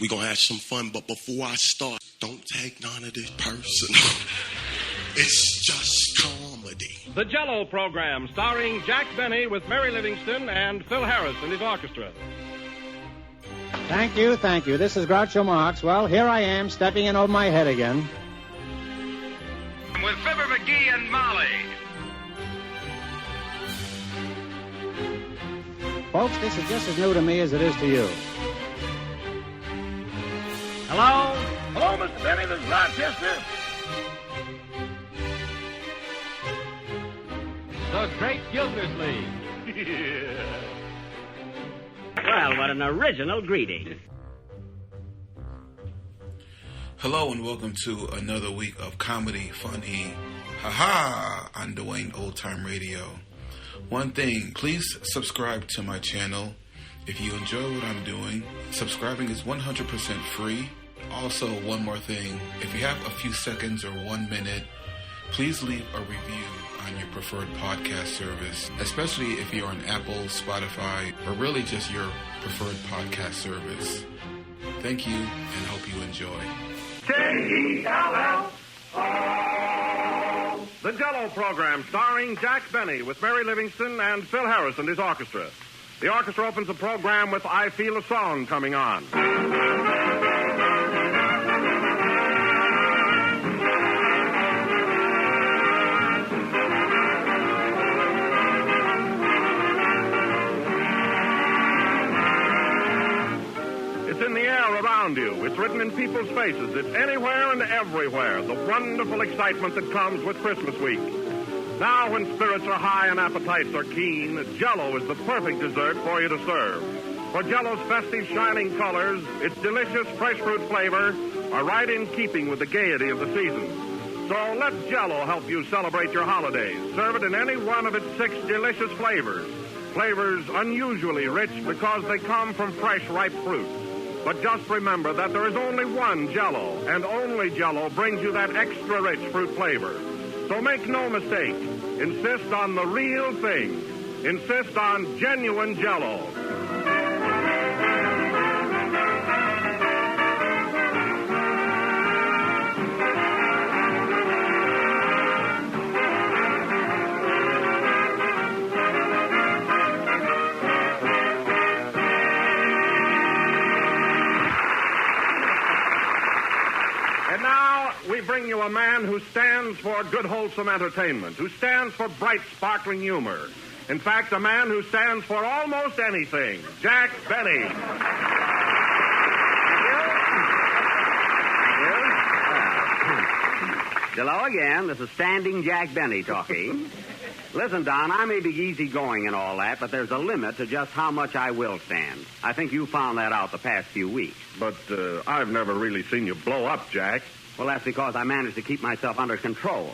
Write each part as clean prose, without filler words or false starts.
We're going to have some fun, but before I start, don't take none of this personal. It's just comedy. The Jell-O program, starring Jack Benny with Mary Livingston and Phil Harris and his orchestra. Thank you. This is Groucho Marx. Well, here I am, stepping in over my head again. With Fibber McGee and Molly. Folks, this is just as new to me as it is to you. Hello? Hello, Mr. Benny, this is Rochester. The Great Gildersleeve. Yeah. Well, what an original greeting. Hello and welcome to another week of comedy, funny, haha, on Dwayne Old Time Radio. One thing, please subscribe to my channel. If you enjoy what I'm doing, subscribing is 100% free. Also, one more thing, if you have a few seconds or 1 minute, please leave a review on your preferred podcast service, especially if you're on Apple, Spotify, or really just your preferred podcast service. Thank you, and hope you enjoy. The Jell-O program, starring Jack Benny with Mary Livingston and Phil Harris and his orchestra. The orchestra opens the program with I Feel a Song coming on. It's in the air around you. It's written in people's faces. It's anywhere and everywhere. The wonderful excitement that comes with Christmas week. Now, when spirits are high and appetites are keen, Jell-O is the perfect dessert for you to serve. For Jell-O's festive, shining colors, its delicious fresh fruit flavor are right in keeping with the gaiety of the season. So let Jell-O help you celebrate your holidays. Serve it in any one of its 6 delicious flavors. Flavors unusually rich because they come from fresh, ripe fruit. But just remember that there is only one Jell-O, and only Jell-O brings you that extra rich fruit flavor. So make no mistake. Insist on the real thing. Insist on genuine Jell-O. We bring you a man who stands for good, wholesome entertainment, who stands for bright, sparkling humor. In fact, a man who stands for almost anything, Jack Benny. Hello again. This is Standing Jack Benny talking. Listen, Don, I may be easygoing and all that, but there's a limit to just how much I will stand. I think you found that out the past few weeks. But I've never really seen you blow up, Jack. Well, that's because I managed to keep myself under control.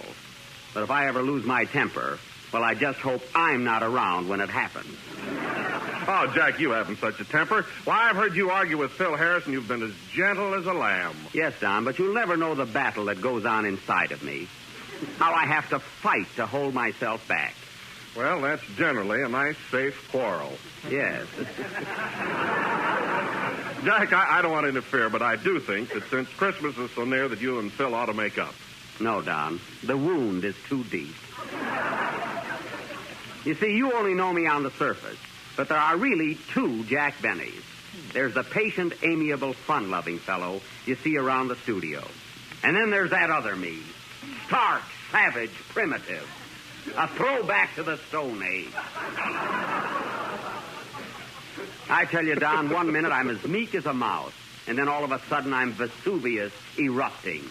But if I ever lose my temper, well, I just hope I'm not around when it happens. Oh, Jack, you haven't such a temper. Why, I've heard you argue with Phil Harris, and you've been as gentle as a lamb. Yes, Don, but you'll never know the battle that goes on inside of me. How I have to fight to hold myself back. Well, that's generally a nice, safe quarrel. Yes. Jack, I don't want to interfere, but I do think that since Christmas is so near that you and Phil ought to make up. No, Don. The wound is too deep. You see, you only know me on the surface, but there are really 2 Jack Bennys. There's the patient, amiable, fun-loving fellow you see around the studio. And then there's that other me. Stark, savage, primitive. A throwback to the Stone Age. I tell you, Don, 1 minute I'm as meek as a mouse, and then all of a sudden I'm Vesuvius erupting.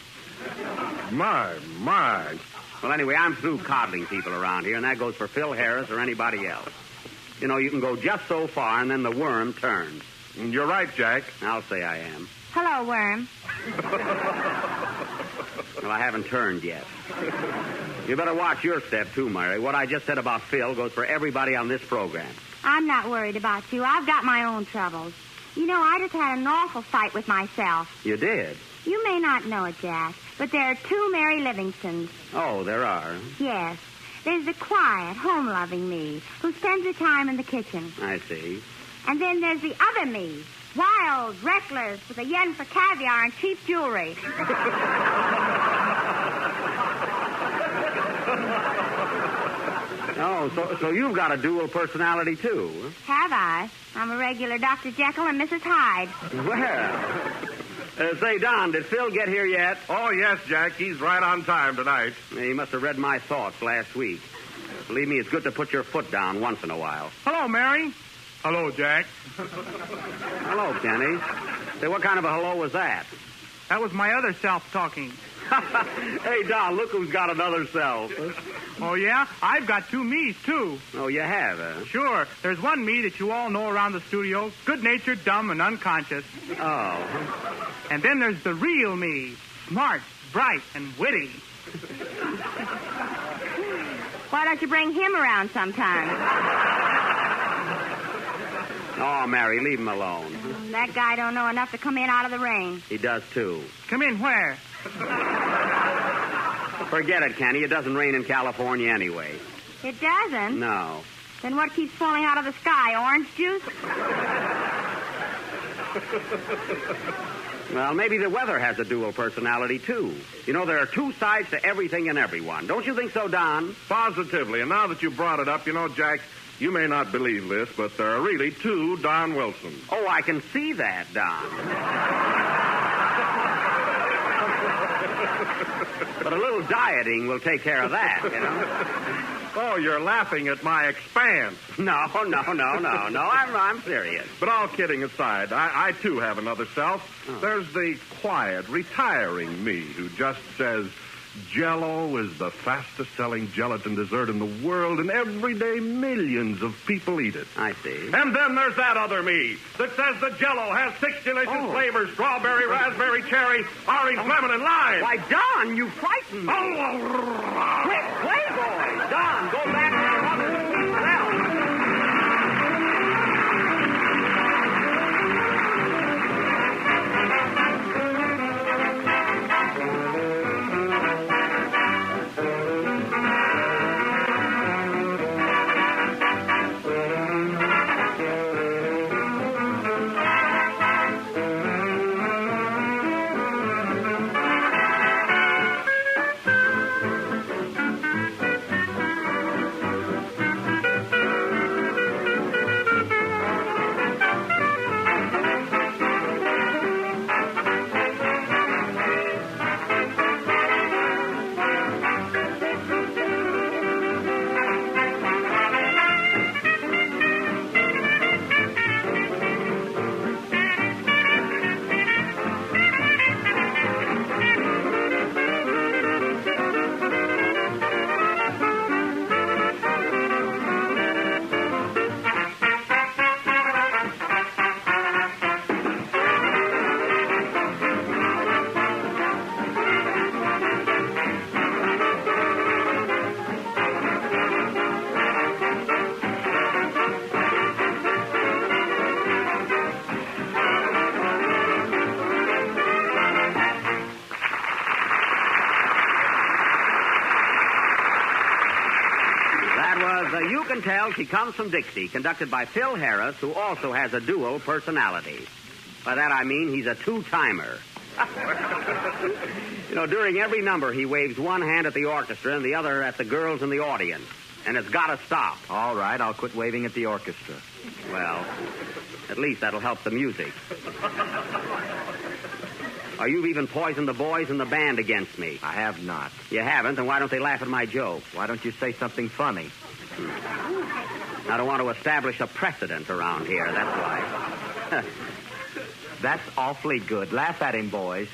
My. Well, anyway, I'm through coddling people around here, and that goes for Phil Harris or anybody else. You know, you can go just so far, and then the worm turns. You're right, Jack. I'll say I am. Hello, worm. Well, I haven't turned yet. You better watch your step, too, Mary. What I just said about Phil goes for everybody on this program. I'm not worried about you. I've got my own troubles. You know, I just had an awful fight with myself. You did? You may not know it, Jack, but there are 2 Mary Livingstons. Oh, there are? Yes. There's the quiet, home-loving me, who spends her time in the kitchen. I see. And then there's the other me, Wild, reckless, with a yen for caviar and cheap jewelry. Oh, so you've got a dual personality, too. Have I? I'm a regular Dr. Jekyll and Mrs. Hyde. Well, say, Don, did Phil get here yet? Oh, yes, Jack. He's right on time tonight. He must have read my thoughts last week. Believe me, it's good to put your foot down once in a while. Hello, Mary. Hello, Jack. Hello, Kenny. Say, what kind of a hello was that? That was my other self talking. Hey, Don, look who's got another self. Oh, yeah? I've got two me's, too. Oh, you have, huh? Sure. There's one me that you all know around the studio. Good-natured, dumb, and unconscious. Oh. And then there's the real me. Smart, bright, and witty. Why don't you bring him around sometime? Oh, Mary, leave him alone. That guy don't know enough to come in out of the rain. He does, too. Come in where? Forget it, Kenny. It doesn't rain in California anyway. It doesn't? No. Then what keeps falling out of the sky? Orange juice? Well, maybe the weather has a dual personality, too. You know, there are two sides to everything and everyone. Don't you think so, Don? Positively. And now that you brought it up, you know, Jack, you may not believe this, but there are really two Don Wilsons. Oh, I can see that, Don. But a little dieting will take care of that, you know. Oh, you're laughing at my expanse. No. I'm serious. But all kidding aside, I too have another self. Oh. There's the quiet, retiring me who just says, Jell-O is the fastest-selling gelatin dessert in the world, and every day millions of people eat it. I see. And then there's that other me that says the Jell-O has 6 delicious flavors: strawberry, raspberry, cherry, orange, lemon, and lime. Why, Don, you frightened me. Quick, Playboy! Don, go back to your mother's cell. You Can Tell She Comes from Dixie, conducted by Phil Harris, who also has a dual personality. By that I mean he's a two-timer. You know, during every number, he waves one hand at the orchestra and the other at the girls in the audience. And it's got to stop. All right, I'll quit waving at the orchestra. Well, at least that'll help the music. Or you've even poisoned the boys in the band against me. I have not. You haven't, then why don't they laugh at my joke? Why don't you say something funny? I don't want to establish a precedent around here, that's why. That's awfully good. Laugh at him, boys.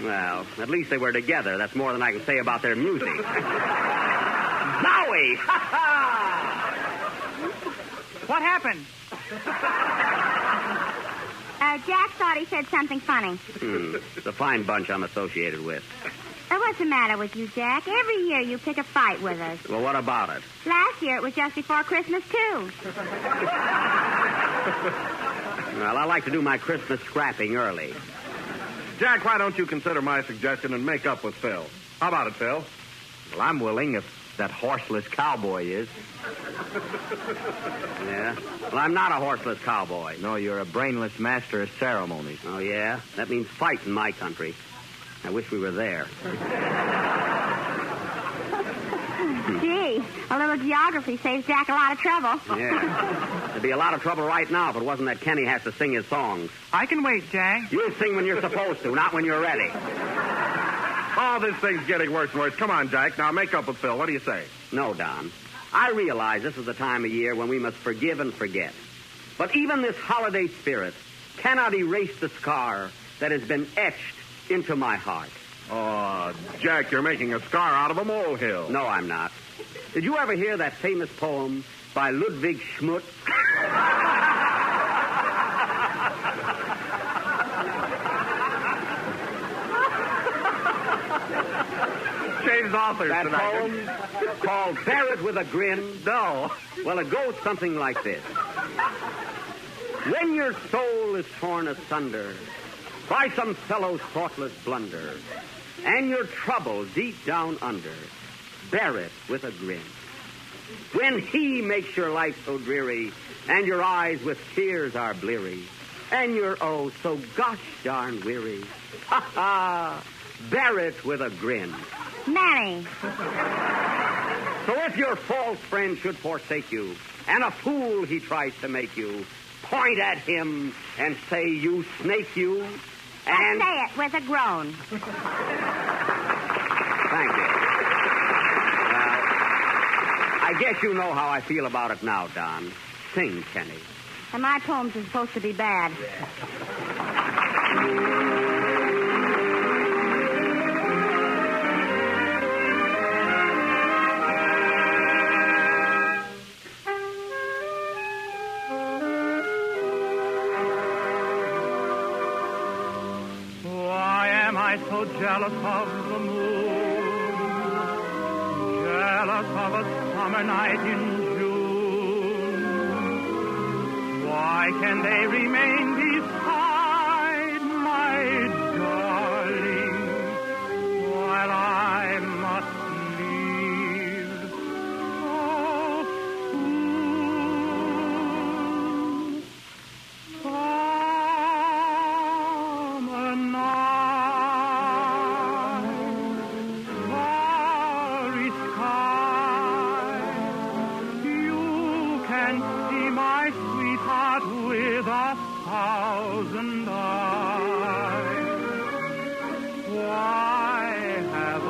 Well, at least they were together. That's more than I can say about their music. Zowie! What happened? Jack thought he said something funny. It's a fine bunch I'm associated with. What's the matter with you, Jack? Every year you pick a fight with us. Well, what about it? Last year it was just before Christmas, too. Well, I like to do my Christmas scrapping early. Jack, why don't you consider my suggestion and make up with Phil? How about it, Phil? Well, I'm willing if That horseless cowboy is. Yeah? Well, I'm not a horseless cowboy. No, you're a brainless master of ceremonies. Oh, yeah? That means fight in my country. I wish we were there. Gee, a little geography saves Jack a lot of trouble. Yeah. There'd be a lot of trouble right now if it wasn't that Kenny has to sing his songs. I can wait, Jack. You sing when you're supposed to, not when you're ready. Oh, this thing's getting worse and worse. Come on, Jack. Now make up with Phil. What do you say? No, Don. I realize this is the time of year when we must forgive and forget. But even this holiday spirit cannot erase the scar that has been etched into my heart. Oh, Jack, you're making a scar out of a molehill. No, I'm not. Did you ever hear that famous poem by Ludwig Schmutz? James authors That tonight. poem called Bear It With a Grin? No. Well, it goes something like this. When your soul is torn asunder by some fellow's thoughtless blunder, and your trouble deep down under, bear it with a grin. When he makes your life so dreary, and your eyes with tears are bleary, and you're oh so gosh darn weary, ha ha, bear it with a grin. Mary. So if your false friend should forsake you, and a fool he tries to make you, point at him and say, you snake you, and... Say it with a groan. Thank you. I guess you know how I feel about it now, Don. Sing, Kenny. And my poems are supposed to be bad. Why am I so jealous of the moon? Jealous of a summer night in June. Why can they remain beside my darling while I must leave so soon? Summer night, starry sky, you can see my sweetheart with a thousand eyes. Why have I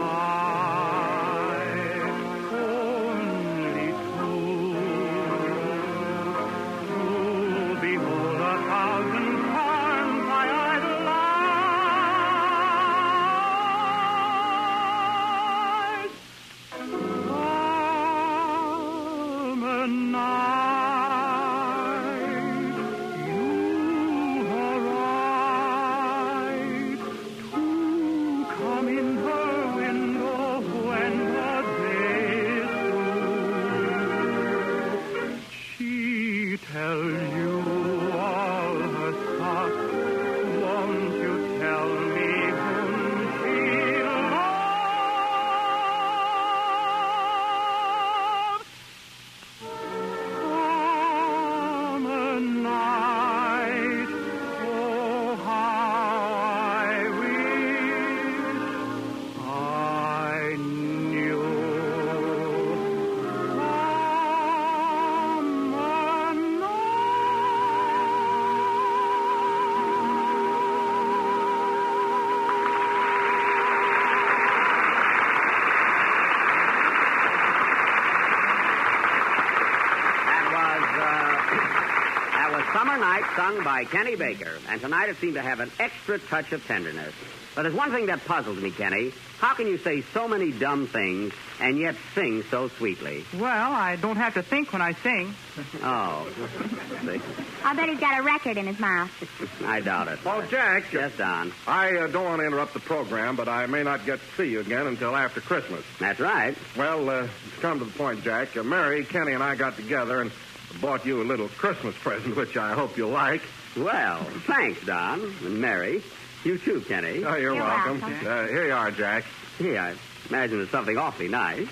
only two to behold a thousand times I idolize? Summer night, you are right to come in her window when the day is through. She tells you all her thoughts. Won't you tell me whom she loves? Summer night, oh how I wish I knew. Summer That was Summer Night, sung by Kenny Baker. And tonight it seemed to have an extra touch of tenderness. But there's one thing that puzzles me, Kenny. How can you say so many dumb things and yet sing so sweetly? Well, I don't have to think when I sing. Oh. See, I bet he's got a record in his mouth. I doubt it. Well, Jack, Yes, Don. I don't want to interrupt the program, but I may not get to see you again until after Christmas. That's right. Well, to come to the point, Jack, Mary, Kenny, and I got together and bought you a little Christmas present, which I hope you'll like. Well, thanks, Don. And Mary. You too, Kenny. Oh, you're welcome. welcome. Here you are, Jack. Gee, I imagine it's something awfully nice.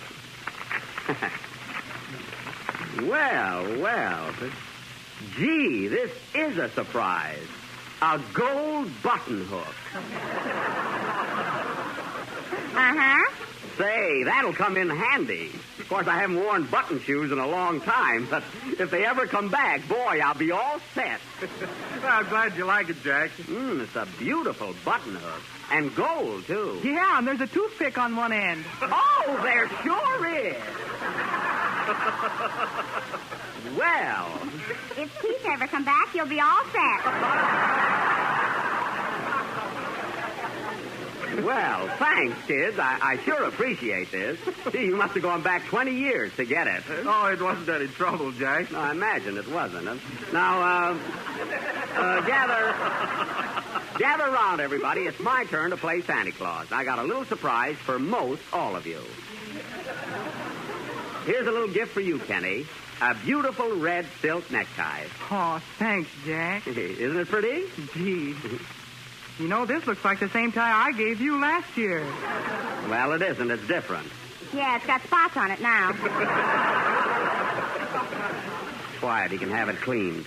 Well. Gee, this is a surprise. A gold button hook. Uh-huh. Say, that'll come in handy. Of course, I haven't worn button shoes in a long time, but if they ever come back, boy, I'll be all set. Well, I'm glad you like it, Jack. It's a beautiful button hook. And gold, too. Yeah, and there's a toothpick on one end. Oh, there sure is. Well. If Keith ever come back, you'll be all set. Well, thanks, kids. I sure appreciate this. Gee, you must have gone back 20 years to get it. Oh, it wasn't any trouble, Jack. No, I imagine it wasn't. Now, gather around, everybody. It's my turn to play Santa Claus. I got a little surprise for most all of you. Here's a little gift for you, Kenny. A beautiful red silk necktie. Oh, thanks, Jack. Isn't it pretty? Gee. You know, this looks like the same tie I gave you last year. Well, it isn't. It's different. Yeah, it's got spots on it now. Quiet. He can have it cleaned.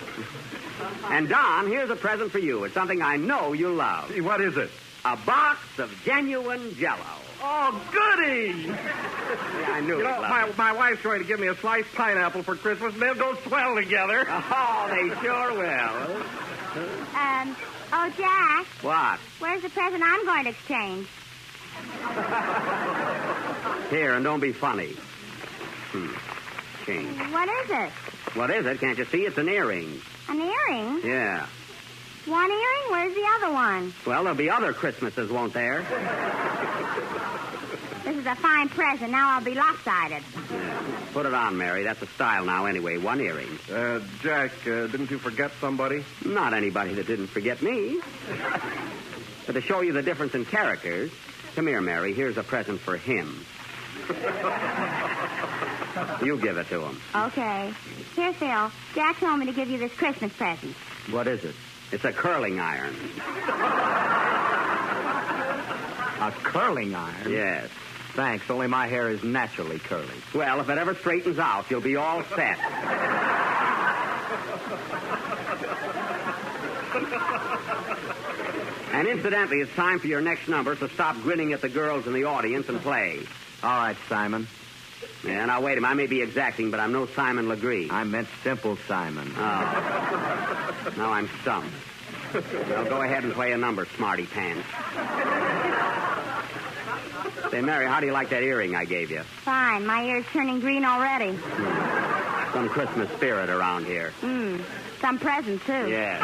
And, Don, here's a present for you. It's something I know you love. Gee, what is it? A box of genuine Jell-O. Oh, goody! Yeah, I knew it. My wife's going to give me a sliced pineapple for Christmas, and they'll go swell together. Oh, they sure will. Oh, Jack. What? Where's the present I'm going to exchange? Here, and don't be funny. Change. What is it? What is it? Can't you see? It's an earring. An earring? Yeah. One earring? Where's the other one? Well, there'll be other Christmases, won't there? This is a fine present. Now I'll be lopsided. Yeah. Put it on, Mary. That's the style now anyway. One earring. Jack, didn't you forget somebody? Not anybody that didn't forget me. But to show you the difference in characters, come here, Mary. Here's a present for him. You give it to him. Okay. Here, Phil. Jack told me to give you this Christmas present. What is it? It's a curling iron. A curling iron? Yes. Thanks, only my hair is naturally curly. Well, if it ever straightens out, you'll be all set. And incidentally, it's time for your next number, so stop grinning at the girls in the audience and play. All right, Simon. Yeah, now, wait a minute. I may be exacting, but I'm no Simon Legree. I meant Simple Simon. Oh. Now I'm stumped. Well, go ahead and play a number, smarty pants. Say, Mary, how do you like that earring I gave you? Fine. My ear's turning green already. Some Christmas spirit around here. Some present, too. Yeah.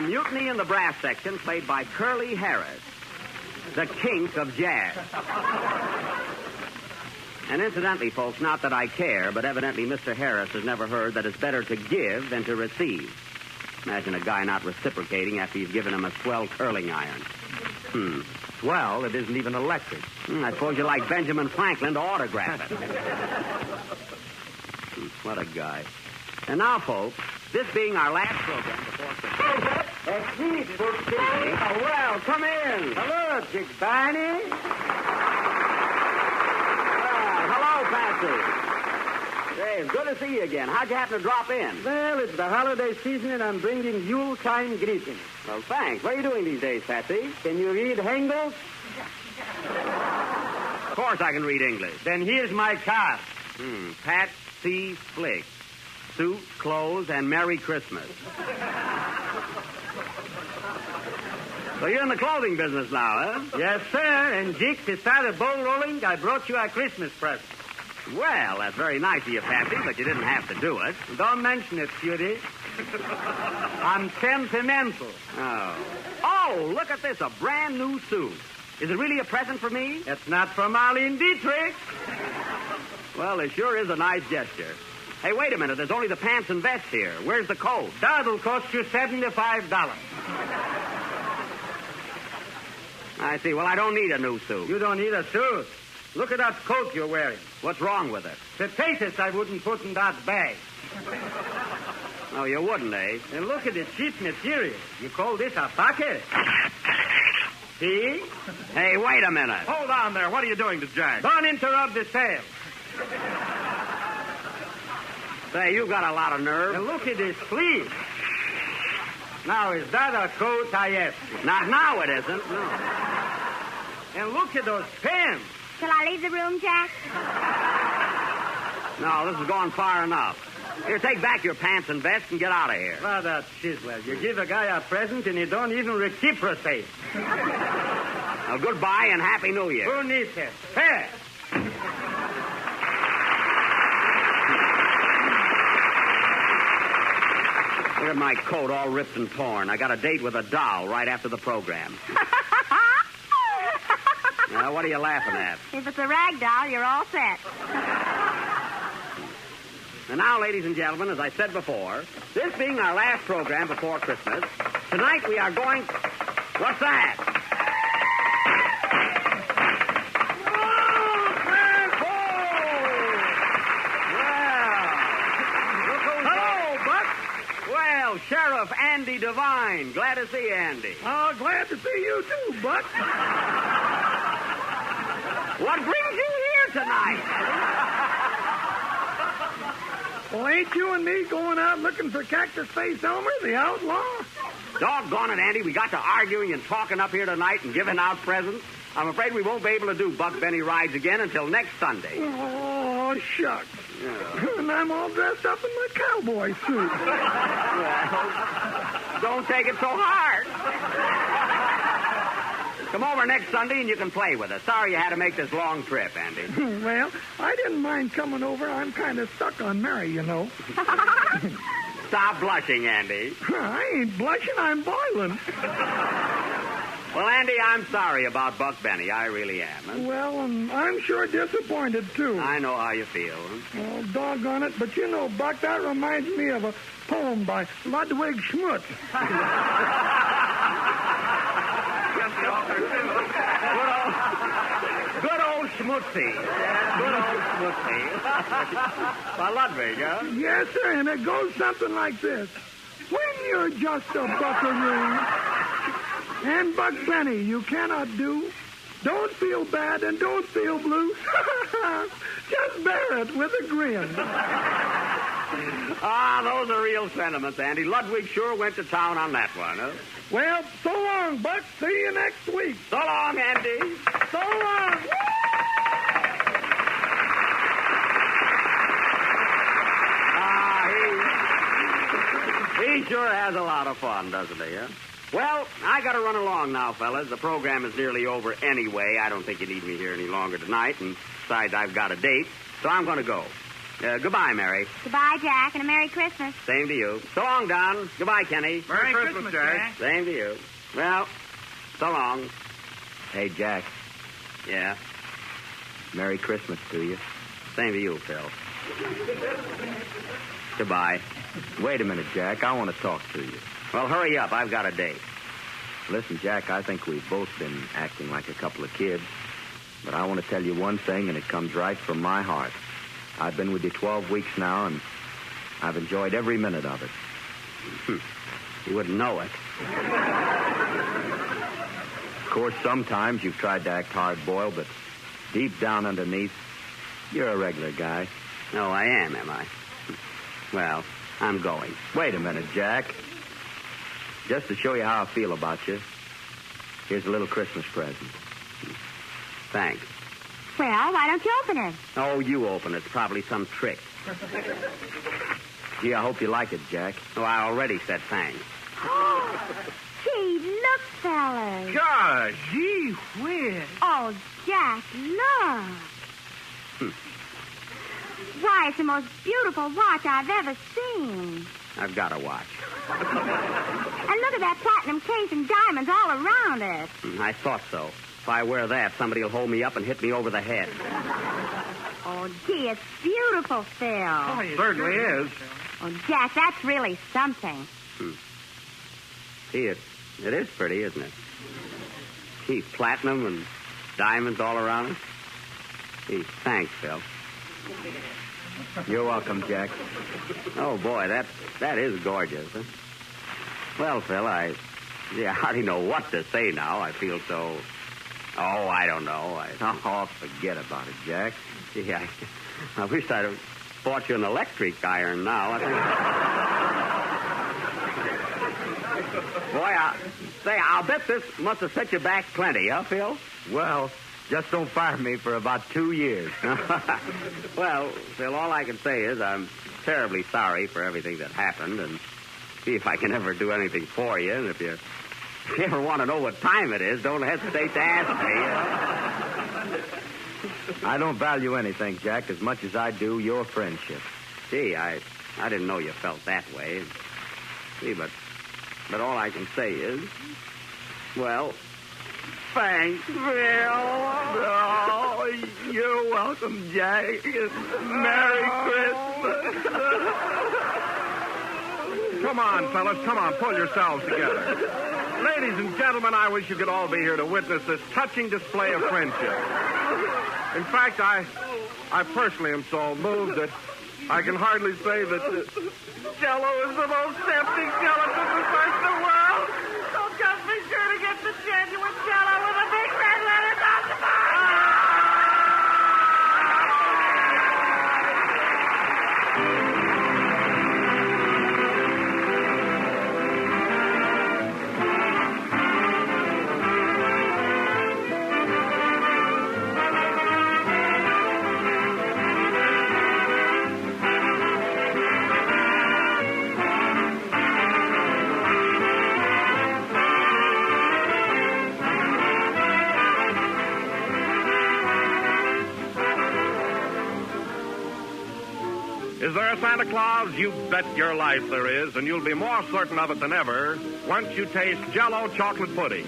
Mutiny in the Brass Section, played by Curly Harris, the kink of jazz. And incidentally, folks, not that I care, but evidently Mr. Harris has never heard that it's better to give than to receive. Imagine a guy not reciprocating after you've given him a swell curling iron. Swell? It isn't even electric. I suppose you like Benjamin Franklin to autograph it. What a guy. And now, folks, this being our last program before Christmas... Oh, well, come in. Hello, Dick Barney. Hello, Patsy. Hey, it's good to see you again. How'd you happen to drop in? Well, it's the holiday season, and I'm bringing Yuletime greetings. Well, thanks. What are you doing these days, Patsy? Can you read Hengel? Of course I can read English. Then here's my card. Pat C. Flick. Suit, clothes, and Merry Christmas. So you're in the clothing business now, huh? Yes, sir. And, Dick, to start a bowl rolling, I brought you a Christmas present. Well, that's very nice of you, Patsy, but you didn't have to do it. Don't mention it, cutie. I'm sentimental. Oh, look at this, a brand new suit. Is it really a present for me? It's not for Marlene Dietrich. Well, it sure is a nice gesture. Hey, wait a minute. There's only the pants and vest here. Where's the coat? That'll cost you $75. I see. Well, I don't need a new suit. You don't need a suit. Look at that coat you're wearing. What's wrong with it? Potatoes I wouldn't put in that bag. Oh, you wouldn't, eh? And look at the cheap material. You call this a bucket? See? Hey, wait a minute. Hold on there. What are you doing to Jack? Don't interrupt the sale. Say, you've got a lot of nerve. And look at this sleeve. Now, is that a coat I asked? Not now it isn't. No. And look at those pants. Shall I leave the room, Jack? No, this is going far enough. Here, take back your pants and vest and get out of here. Well, that's Chisler. You give a guy a present and you don't even reciprocate. Well, goodbye and Happy New Year. Who needs it? Fair. Look at my coat all ripped and torn. I got a date with a doll right after the program. Now, what are you laughing at? If it's a rag doll, you're all set. And now, ladies and gentlemen, as I said before, this being our last program before Christmas, tonight we are going... What's that? Hello, Buck. Well, Sheriff Andy Devine. Glad to see you, Andy. Oh, glad to see you too, Buck. What brings you here tonight? Well, ain't you and me going out looking for Cactus Face Elmer, the outlaw? Doggone it, Andy. We got to arguing and talking up here tonight and giving out presents. I'm afraid we won't be able to do Buck Benny Rides again until next Sunday. Oh, shucks. Yeah. And I'm all dressed up in my cowboy suit. Well, don't take it so hard. Come over next Sunday and you can play with us. Sorry you had to make this long trip, Andy. Well, I didn't mind coming over. I'm kind of stuck on Mary, you know. Stop blushing, Andy. I ain't blushing. I'm boiling. Well, Andy, I'm sorry about Buck Benny. I really am. Well, I'm sure disappointed, too. I know how you feel. Oh, doggone it. But you know, Buck, that reminds me of a poem by Ludwig Schmutz. Good old Schmutzy. Good old Schmutzy. By Ludwig, huh? Yes, sir, and it goes something like this. When you're just a buckaroo and Buck Benny you cannot do, don't feel bad and don't feel blue. Just bear it with a grin. Ah, those are real sentiments, Andy. Ludwig sure went to town on that one, huh? Well, so long, Buck. See you next week. So long, Andy. So long. He sure has a lot of fun, doesn't he, huh? Well, I got to run along now, fellas. The program is nearly over anyway. I don't think you need me here any longer tonight. And besides, I've got a date, so I'm going to go. Goodbye, Mary. Goodbye, Jack, and a Merry Christmas. Same to you. So long, Don. Goodbye, Kenny. Merry Christmas, Jack. Same to you. Well, so long. Hey, Jack. Yeah? Merry Christmas to you. Same to you, Phil. Goodbye. Wait a minute, Jack. I want to talk to you. Well, hurry up. I've got a date. Listen, Jack, I think we've both been acting like a couple of kids. But I want to tell you one thing, and it comes right from my heart. I've been with you 12 weeks now, and I've enjoyed every minute of it. You wouldn't know it. Of course, sometimes you've tried to act hard-boiled, but deep down underneath, you're a regular guy. No, I am I? Well, I'm going. Wait a minute, Jack. Just to show you how I feel about you, here's a little Christmas present. Thanks. Well, why don't you open it? Oh, you open it. It's probably some trick. Gee, I hope you like it, Jack. Oh, I already said thanks. Gee, look, fellas. Gosh, gee whiz. Oh, Jack, look. Why, it's the most beautiful watch I've ever seen. I've got a watch. And look at that platinum case and diamonds all around it. I thought so. If I wear that, somebody will hold me up and hit me over the head. Oh, gee, it's beautiful, Phil. Oh, it certainly is. Oh, Jack, that's really something. See, it is pretty, isn't it? Gee, platinum and diamonds all around it. Gee, thanks, Phil. You're welcome, Jack. Oh, boy, that is gorgeous, huh? Well, Phil, I hardly know what to say now. I feel so... Oh, I don't know. Oh, forget about it, Jack. Gee, I wish I'd have bought you an electric iron now. Boy, I'll bet this must have set you back plenty, huh, Phil? Well, just don't fire me for about 2 years. Well, Phil, all I can say is I'm terribly sorry for everything that happened, and see if I can ever do anything for you. And if you ever want to know what time it is, don't hesitate to ask me. I don't value anything, Jack, as much as I do your friendship. Gee, I didn't know you felt that way. See, but all I can say is, well, thanks, Phil. Oh, you're welcome, Jack. Merry Christmas. Come on, fellas. Come on. Pull yourselves together. Ladies and gentlemen, I wish you could all be here to witness this touching display of friendship. In fact, I personally am so moved that I can hardly say that Jell-O is the most tempting gelatin to search the world. So just be sure to get the genuine Jell-O with a big red letter down the bottom. Is there a Santa Claus? You bet your life there is, and you'll be more certain of it than ever once you taste Jell-O chocolate pudding.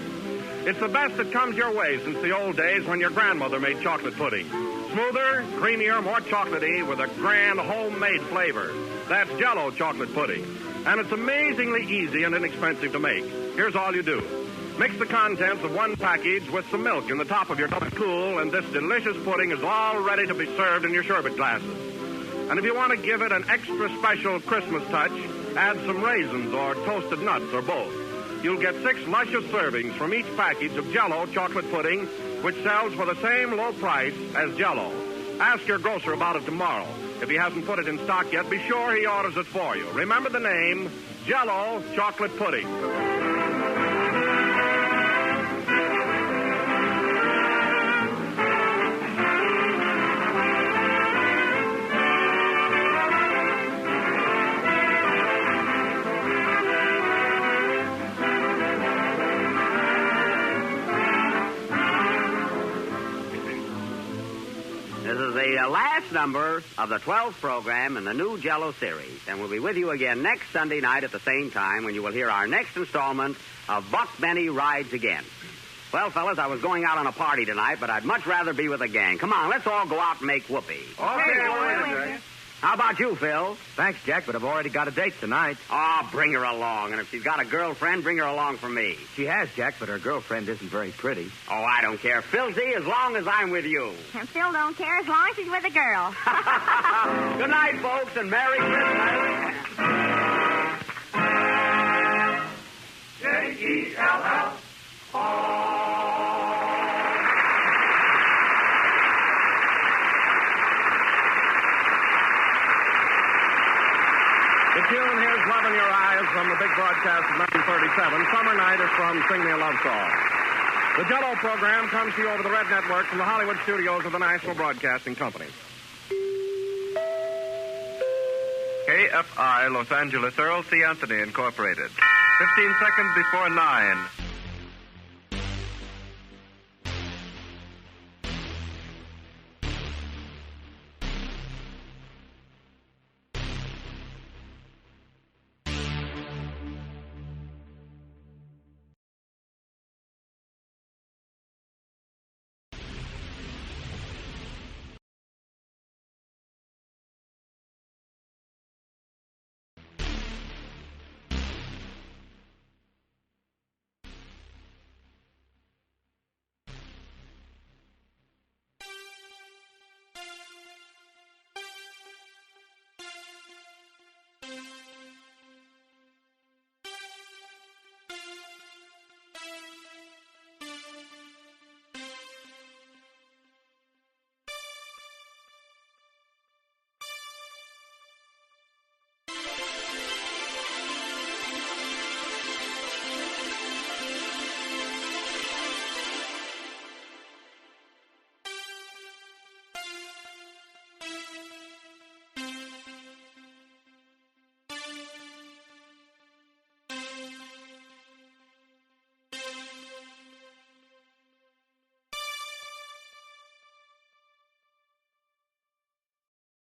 It's the best that comes your way since the old days when your grandmother made chocolate pudding. Smoother, creamier, more chocolatey with a grand homemade flavor. That's Jell-O chocolate pudding. And it's amazingly easy and inexpensive to make. Here's all you do. Mix the contents of one package with some milk in the top of your cup of cool, and this delicious pudding is all ready to be served in your sherbet glasses. And if you want to give it an extra special Christmas touch, add some raisins or toasted nuts or both. You'll get 6 luscious servings from each package of Jell-O chocolate pudding, which sells for the same low price as Jell-O. Ask your grocer about it tomorrow. If he hasn't put it in stock yet, be sure he orders it for you. Remember the name, Jell-O chocolate pudding. The last number of the 12th program in the new Jell-O series. And we'll be with you again next Sunday night at the same time when you will hear our next installment of Buck Benny Rides Again. Well, fellas, I was going out on a party tonight, but I'd much rather be with a gang. Come on, let's all go out and make whoopee. Okay, How about you, Phil? Thanks, Jack, but I've already got a date tonight. Oh, bring her along. And if she's got a girlfriend, bring her along for me. She has, Jack, but her girlfriend isn't very pretty. Oh, I don't care. Philzy, as long as I'm with you. And Phil don't care as long as he's with a girl. Good night, folks, and Merry Christmas. H-E-L-L. The tune, Here's Love in Your Eyes, from the big broadcast of 1937. Summer Night is from Sing Me a Love Song. The Jell-O program comes to you over the Red Network from the Hollywood studios of the National Broadcasting Company. KFI Los Angeles, Earl C. Anthony Incorporated. 15 seconds before 9.